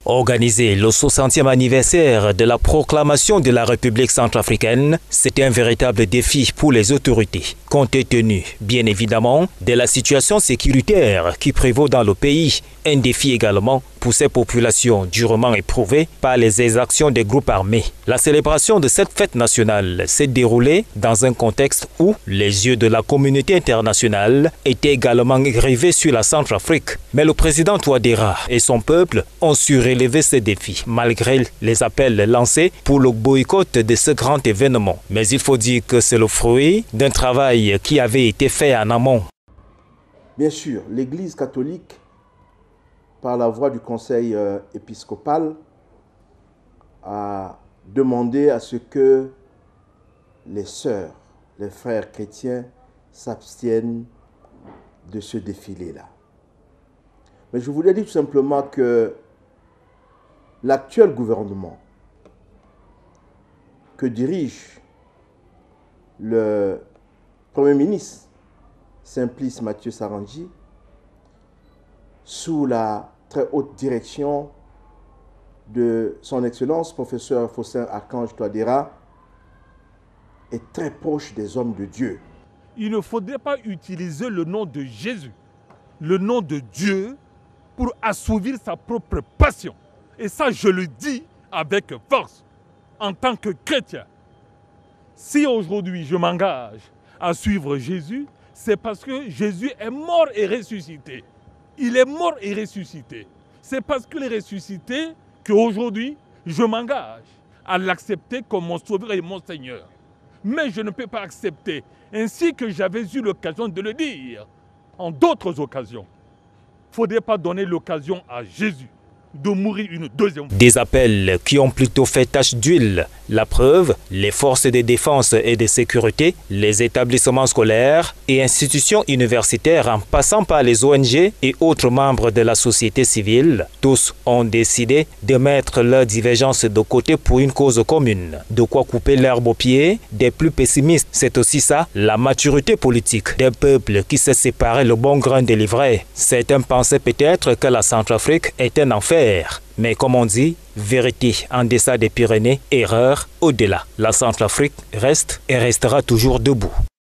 Organiser le 60e anniversaire de la proclamation de la République centrafricaine, c'était un véritable défi pour les autorités, compte tenu, bien évidemment, de la situation sécuritaire qui prévaut dans le pays. Un défi également pour ces populations durement éprouvées par les exactions des groupes armés. La célébration de cette fête nationale s'est déroulée dans un contexte où les yeux de la communauté internationale étaient également rivés sur la Centrafrique. Mais le président Touadéra et son peuple ont su relever ces défis, malgré les appels lancés pour le boycott de ce grand événement. Mais il faut dire que c'est le fruit d'un travail qui avait été fait en amont. Bien sûr, l'Église catholique, par la voix du Conseil épiscopal, a demandé à ce que les sœurs, les frères chrétiens s'abstiennent de ce défilé-là. Mais je voulais dire tout simplement que l'actuel gouvernement que dirige le Premier ministre Simplice Mathieu Sarandji, sous la très haute direction de son Excellence, professeur Faustin Archange Touadéra, est très proche des hommes de Dieu. Il ne faudrait pas utiliser le nom de Jésus, le nom de Dieu, pour assouvir sa propre passion. Et ça, je le dis avec force, en tant que chrétien. Si aujourd'hui je m'engage à suivre Jésus, c'est parce que Jésus est mort et ressuscité. Il est mort et ressuscité. C'est parce qu'il est ressuscité qu'aujourd'hui, je m'engage à l'accepter comme mon sauveur et mon Seigneur. Mais je ne peux pas accepter, ainsi que j'avais eu l'occasion de le dire en d'autres occasions. Il ne faudrait pas donner l'occasion à Jésus de mourir une deuxième fois. Des appels qui ont plutôt fait tache d'huile. La preuve, les forces de défense et de sécurité, les établissements scolaires et institutions universitaires en passant par les ONG et autres membres de la société civile, tous ont décidé de mettre leurs divergences de côté pour une cause commune. De quoi couper l'herbe aux pieds des plus pessimistes. C'est aussi ça, la maturité politique d'un peuple qui sait séparer le bon grain de l'ivraie. Certains pensaient peut-être que la Centrafrique est un enfer. Mais comme on dit, vérité en deçà des Pyrénées, erreur au-delà. La Centrafrique reste et restera toujours debout.